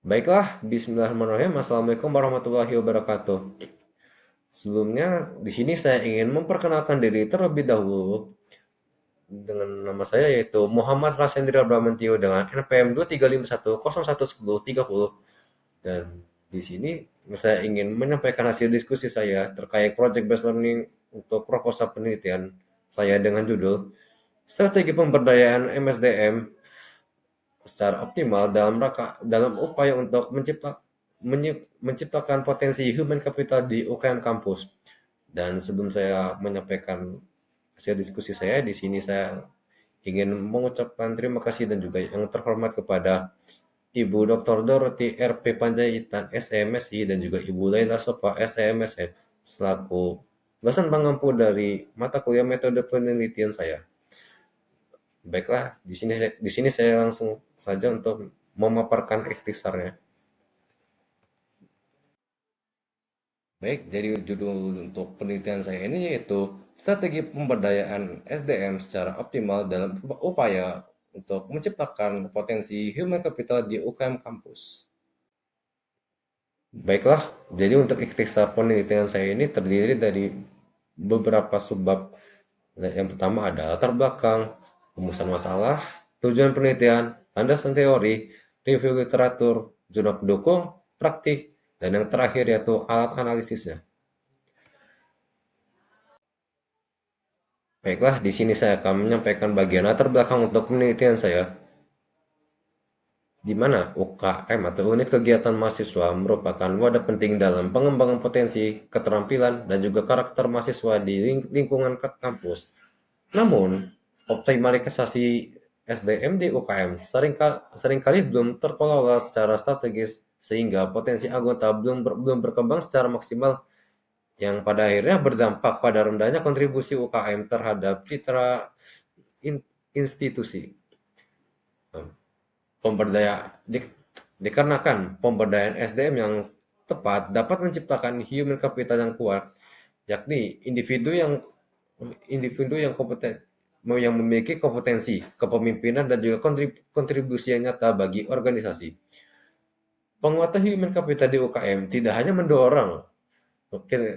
Baiklah, Bismillahirrahmanirrahim. Assalamualaikum warahmatullahi wabarakatuh. Sebelumnya, di sini saya ingin memperkenalkan diri terlebih dahulu dengan nama saya yaitu Muhammad Rasendra Bramantio dengan NPM 2351011030 dan di sini saya ingin menyampaikan hasil diskusi saya terkait project based learning untuk proposal penelitian saya dengan judul Strategi Pemberdayaan MSDM secara optimal dalam upaya untuk menciptakan potensi human capital di UKM kampus. Dan sebelum saya menyampaikan hasil diskusi saya, di sini saya ingin mengucapkan terima kasih dan juga yang terhormat kepada Ibu Dr. Dorothy R.P. Panjaitan, SMSI, dan juga Ibu Laila Sofa, SMSF, selaku dosen pengampu dari mata kuliah metode penelitian saya. Baiklah, di sini saya langsung saja untuk memaparkan ikhtisarnya. Baik, jadi judul untuk penelitian saya ini yaitu strategi pemberdayaan SDM secara optimal dalam upaya untuk menciptakan potensi human capital di UKM kampus. Baiklah, jadi untuk ikhtisar penelitian saya ini terdiri dari beberapa subbab. Yang pertama ada latar belakang, rumusan masalah, tujuan penelitian, landasan teori, review literatur, zona pendukung, praktik, dan yang terakhir yaitu alat analisisnya. Baiklah, di sini saya akan menyampaikan bagian latar belakang untuk penelitian saya, di mana UKM atau Unit Kegiatan Mahasiswa merupakan wadah penting dalam pengembangan potensi, keterampilan, dan juga karakter mahasiswa di lingkungan kampus. Namun, optimalisasi SDM di UKM seringkali belum terkelola secara strategis sehingga potensi anggota belum berkembang secara maksimal yang pada akhirnya berdampak pada rendahnya kontribusi UKM terhadap citra institusi. Dikarenakan pemberdayaan SDM yang tepat dapat menciptakan human capital yang kuat, yakni individu yang kompeten yang memiliki kompetensi, kepemimpinan dan juga kontribusi yang nyata bagi organisasi. Penguatan human capital di UKM tidak hanya mendorong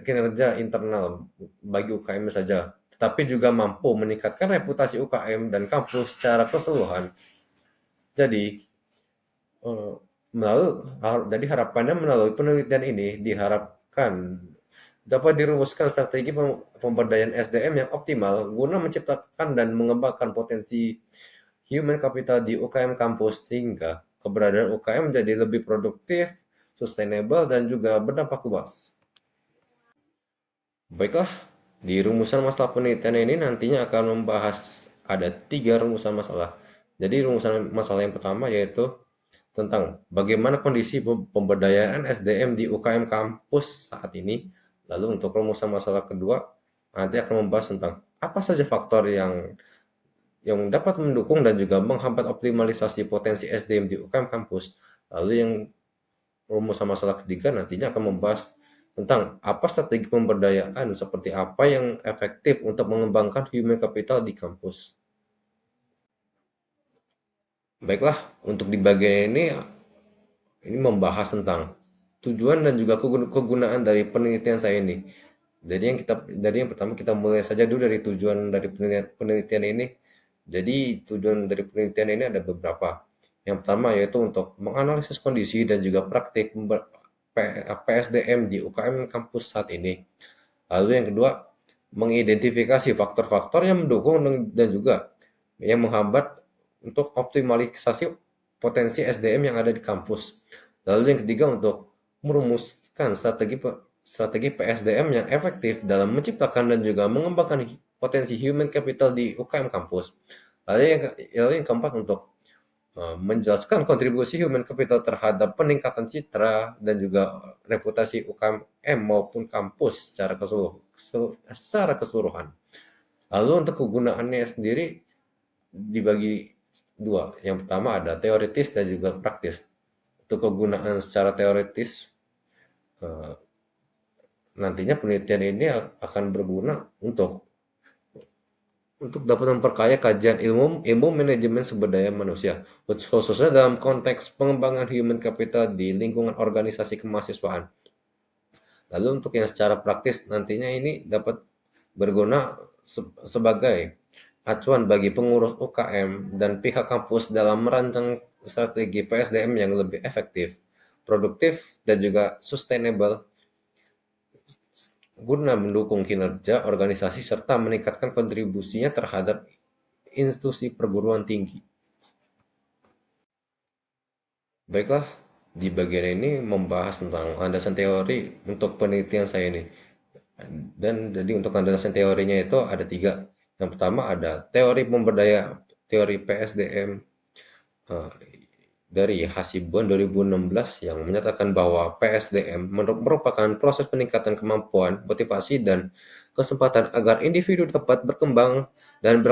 kinerja internal bagi UKM saja, tetapi juga mampu meningkatkan reputasi UKM dan kampus secara keseluruhan. Jadi, eh, jadi harapannya melalui penelitian ini diharapkan dapat dirumuskan strategi pemberdayaan SDM yang optimal guna menciptakan dan mengembangkan potensi human capital di UKM kampus sehingga keberadaan UKM menjadi lebih produktif, sustainable, dan juga berdampak luas. Baiklah, di rumusan masalah penelitian ini nantinya akan membahas ada 3 rumusan masalah. Jadi rumusan masalah yang pertama yaitu tentang bagaimana kondisi pemberdayaan SDM di UKM kampus saat ini. Lalu untuk rumusan masalah kedua nanti akan membahas tentang apa saja faktor yang dapat mendukung dan juga menghambat optimalisasi potensi SDM di UKM kampus. Lalu yang rumusan masalah ketiga nantinya akan membahas tentang apa strategi pemberdayaan seperti apa yang efektif untuk mengembangkan human capital di kampus. Baiklah, untuk di bagian ini membahas tentang tujuan dan juga kegunaan dari penelitian saya ini. Dari yang pertama kita mulai saja dulu dari tujuan dari penelitian ini. Jadi tujuan dari penelitian ini ada beberapa. Yang pertama yaitu untuk menganalisis kondisi dan juga praktik PSDM di UKM kampus saat ini. Lalu yang kedua, mengidentifikasi faktor-faktor yang mendukung dan juga yang menghambat untuk optimalisasi potensi SDM yang ada di kampus. Lalu yang ketiga untuk merumuskan strategi PSDM yang efektif dalam menciptakan dan juga mengembangkan potensi human capital di UKM kampus. Lalu yang keempat untuk menjelaskan kontribusi human capital terhadap peningkatan citra dan juga reputasi UKM maupun kampus secara keseluruhan. Lalu untuk kegunaannya sendiri dibagi dua. Yang pertama ada teoritis dan juga praktis. Untuk kegunaan secara teoritis, eh, nantinya penelitian ini akan berguna untuk untuk dapat memperkaya kajian ilmu ilmu manajemen sumber daya manusia, khususnya dalam konteks pengembangan human capital di lingkungan organisasi kemahasiswaan. Lalu untuk yang secara praktis nantinya ini dapat berguna sebagai acuan bagi pengurus UKM dan pihak kampus dalam merancang strategi PSDM yang lebih efektif, produktif, dan juga sustainable guna mendukung kinerja organisasi serta meningkatkan kontribusinya terhadap institusi perguruan tinggi. Baiklah, di bagian ini membahas tentang landasan teori untuk penelitian saya ini. Dan jadi untuk landasan teorinya itu ada tiga. Yang pertama ada teori pemberdaya, teori PSDM eh, dari Hasibuan 2016 yang menyatakan bahwa PSDM merupakan proses peningkatan kemampuan, motivasi, dan kesempatan agar individu dapat berkembang dan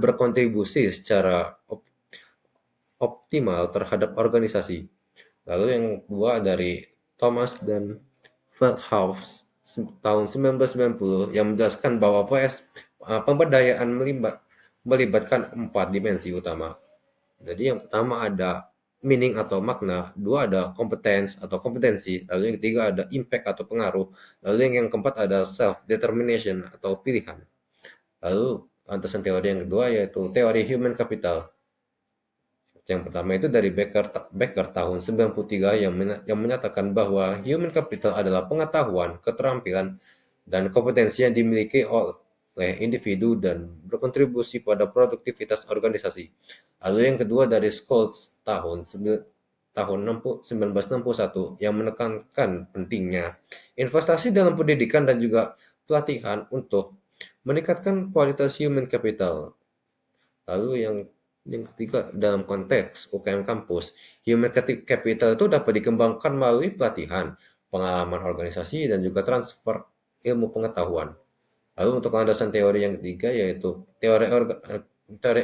berkontribusi secara optimal terhadap organisasi. Lalu yang kedua dari Thomas dan Feldhaus tahun 1990 yang menjelaskan bahwa pemberdayaan melibatkan 4 dimensi utama. Jadi yang pertama ada meaning atau makna, dua ada kompetensi, lalu yang ketiga ada impact atau pengaruh, lalu yang keempat ada self determination atau pilihan. Lalu landasan teori yang kedua yaitu teori human capital. Yang pertama itu dari Becker tahun 93 yang menyatakan bahwa human capital adalah pengetahuan, keterampilan, dan kompetensi yang dimiliki oleh individu dan berkontribusi pada produktivitas organisasi. Lalu yang kedua dari Scholz tahun 1961 yang menekankan pentingnya investasi dalam pendidikan dan juga pelatihan untuk meningkatkan kualitas human capital. Lalu yang ketiga, dalam konteks UKM kampus, human capital itu dapat dikembangkan melalui pelatihan, pengalaman organisasi, dan juga transfer ilmu pengetahuan. Lalu untuk landasan teori yang ketiga yaitu teori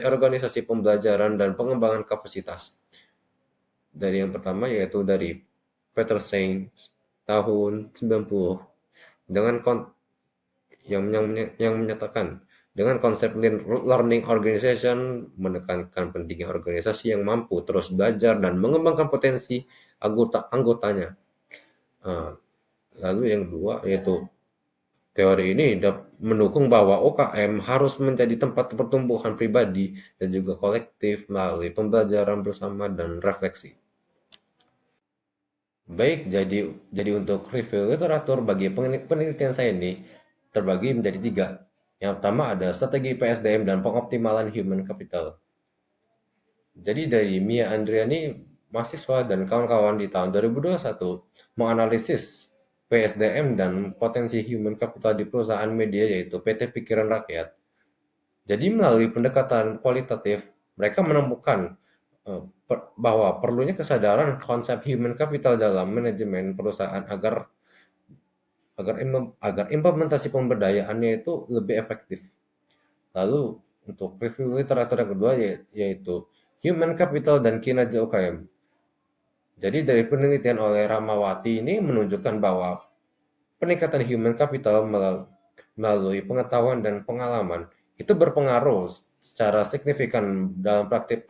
organisasi pembelajaran dan pengembangan kapasitas. Dari yang pertama yaitu dari Peter Sainz tahun 90 dengan yang menyatakan dengan konsep learning organization menekankan pentingnya organisasi yang mampu terus belajar dan mengembangkan potensi anggotanya. Uh, Lalu yang kedua yaitu teori ini mendukung bahwa UKM harus menjadi tempat pertumbuhan pribadi dan juga kolektif melalui pembelajaran bersama dan refleksi. Baik, jadi untuk review literatur bagi penelitian saya ini terbagi menjadi tiga. Yang pertama ada strategi PSDM dan pengoptimalan human capital. Jadi dari Mia Andriani, mahasiswa dan kawan-kawan di tahun 2021 menganalisis PSDM dan potensi human capital di perusahaan media yaitu PT Pikiran Rakyat. Jadi melalui pendekatan kualitatif, mereka menemukan bahwa perlunya kesadaran konsep human capital dalam manajemen perusahaan agar agar agar implementasi pemberdayaannya itu lebih efektif. Lalu untuk review literatur yang kedua yaitu Human Capital dan Kinerja UKM. Jadi dari penelitian oleh Ramawati ini menunjukkan bahwa peningkatan human capital melalui pengetahuan dan pengalaman itu berpengaruh secara signifikan dalam praktik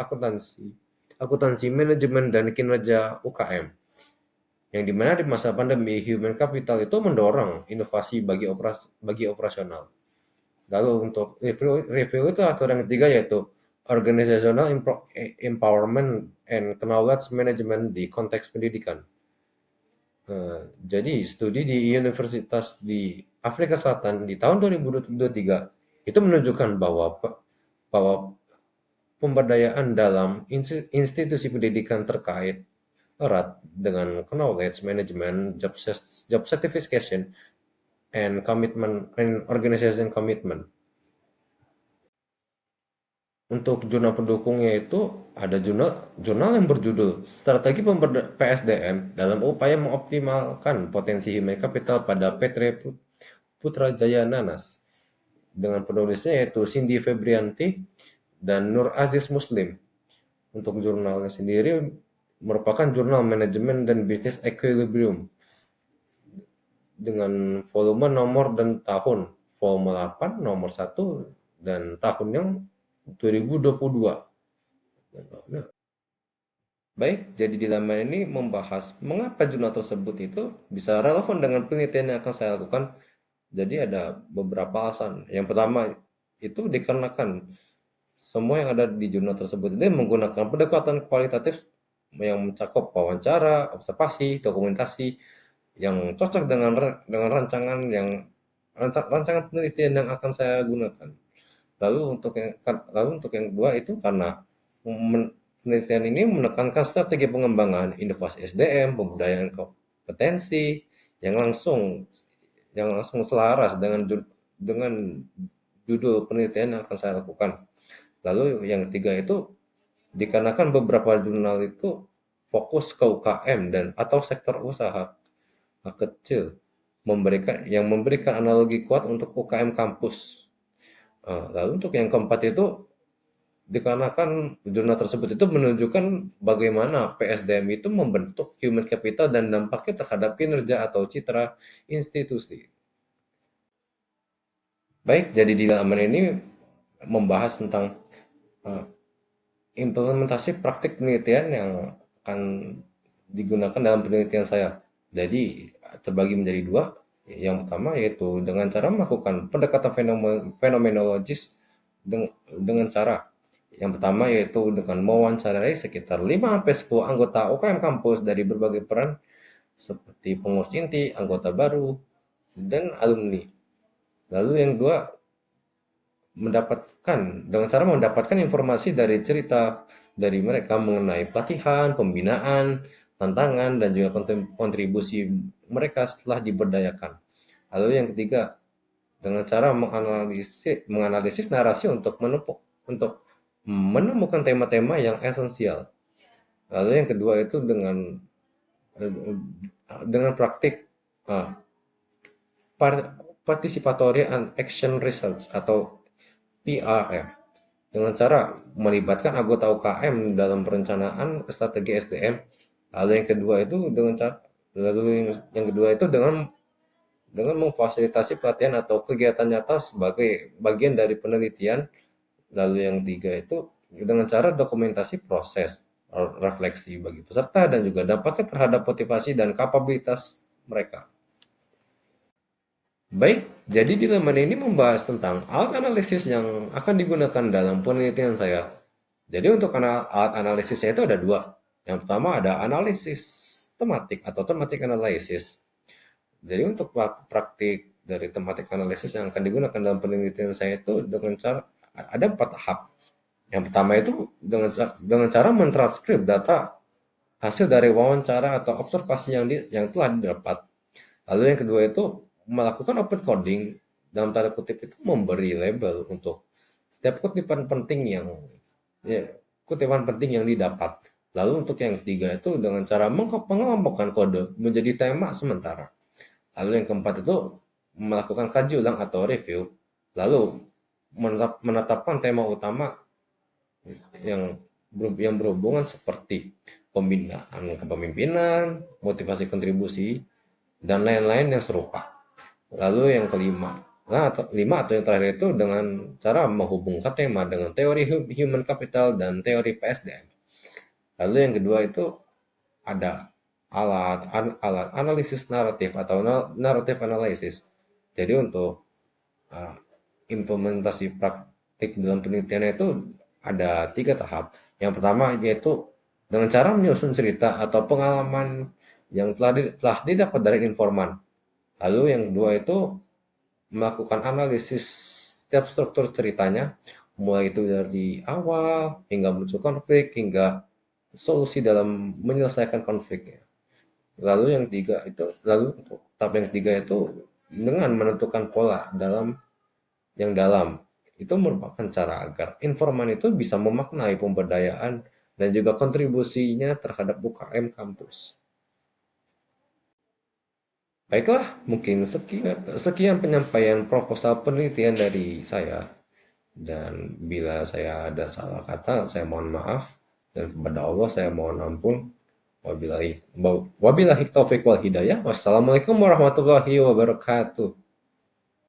akuntansi manajemen dan kinerja UKM. Yang dimana di masa pandemi human capital itu mendorong inovasi bagi operasional. Lalu untuk review itu aturan yang ketiga yaitu organizational empowerment and knowledge management di konteks pendidikan. Jadi studi di universitas di Afrika Selatan di tahun 2023 itu menunjukkan bahwa pemberdayaan dalam institusi pendidikan terkait erat dengan knowledge management, job certification, and commitment and organization commitment. Untuk jurnal pendukungnya itu ada jurnal yang berjudul Strategi PSDM dalam upaya mengoptimalkan potensi human capital pada PT Putrajaya Nanas dengan penulisnya yaitu Cindy Febrianti dan Nur Aziz Muslim. Untuk jurnalnya sendiri merupakan jurnal manajemen dan bisnis equilibrium dengan volume nomor dan tahun volume 8 nomor 1 dan tahun yang 2022. Baik, jadi di laman ini membahas mengapa jurnal tersebut itu bisa relevan dengan penelitian yang akan saya lakukan. Jadi ada beberapa alasan. Yang pertama itu dikarenakan semua yang ada di jurnal tersebut ini menggunakan pendekatan kualitatif yang mencakup wawancara, observasi, dokumentasi yang cocok dengan rancangan rancangan penelitian yang akan saya gunakan. Lalu untuk yang kedua itu karena penelitian ini menekankan strategi pengembangan inovasi SDM, pemberdayaan kompetensi yang langsung yang langsung selaras dengan judul penelitian yang akan saya lakukan. Lalu yang ketiga itu dikarenakan beberapa jurnal itu fokus ke UKM dan atau sektor usaha kecil memberikan analogi kuat untuk UKM kampus. Lalu untuk yang keempat itu dikarenakan jurnal tersebut itu menunjukkan bagaimana PSDM itu membentuk human capital dan dampaknya terhadap kinerja atau citra institusi. Baik, jadi di halaman ini membahas tentang uh, implementasi praktik penelitian yang akan digunakan dalam penelitian saya. Jadi terbagi menjadi dua. Yang pertama yaitu dengan cara melakukan pendekatan fenomenologis dengan cara yang pertama yaitu dengan mewawancarai sekitar 5-10 anggota UKM kampus dari berbagai peran seperti pengurus inti, anggota baru, dan alumni. Lalu yang kedua dengan cara mendapatkan informasi dari cerita dari mereka mengenai pelatihan, pembinaan, tantangan, dan juga kontribusi mereka setelah diberdayakan. Lalu yang ketiga, dengan cara menganalisis narasi untuk menemukan tema-tema yang esensial. Lalu yang kedua itu dengan praktik uh, participatory and action research atau PRR dengan cara melibatkan anggota UKM dalam perencanaan strategi SDM. Lalu yang kedua itu dengan cara lalu yang kedua itu dengan memfasilitasi pelatihan atau kegiatan nyata sebagai bagian dari penelitian. Lalu yang tiga itu dengan cara dokumentasi proses refleksi bagi peserta dan juga dampaknya terhadap motivasi dan kapabilitas mereka. Baik, jadi di lembaran ini membahas tentang alat analisis yang akan digunakan dalam penelitian saya. Jadi untuk alat analisisnya itu ada dua. Yang pertama ada analisis tematik atau thematic analysis. Jadi untuk praktik dari thematic analysis yang akan digunakan dalam penelitian saya itu dengan cara ada 4 tahap. Yang pertama itu dengan cara mentranskrip data hasil dari wawancara atau observasi yang telah didapat. Lalu yang kedua itu melakukan open coding dalam tanda kutip itu memberi label untuk setiap ya, kutipan penting yang didapat. Lalu untuk yang ketiga itu dengan cara mengelompokkan kode menjadi tema sementara. Lalu yang keempat itu melakukan kaji ulang atau review. Lalu menetapkan tema utama yang berhubungan seperti pembinaan kepemimpinan, motivasi kontribusi, dan lain-lain yang serupa. Lalu yang kelima, atau yang terakhir itu dengan cara menghubungkan tema dengan teori human capital dan teori PSDM. Lalu yang kedua itu ada alat analisis naratif atau narrative analysis. Jadi untuk uh, implementasi praktik dalam penelitian itu ada 3 tahap. Yang pertama yaitu dengan cara menyusun cerita atau pengalaman yang telah didapat dari informan. Lalu yang kedua itu melakukan analisis setiap struktur ceritanya, mulai itu dari awal hingga muncul konflik hingga solusi dalam menyelesaikan konfliknya. Lalu untuk tahap yang ketiga itu dengan menentukan pola dalam itu merupakan cara agar informan itu bisa memaknai pemberdayaan dan juga kontribusinya terhadap UKM kampus. Baiklah, mungkin sekian penyampaian proposal penelitian dari saya. Dan bila saya ada salah kata, saya mohon maaf. Dan kepada Allah saya mohon ampun. Wabillahi taufik wal hidayah. Wassalamualaikum warahmatullahi wabarakatuh.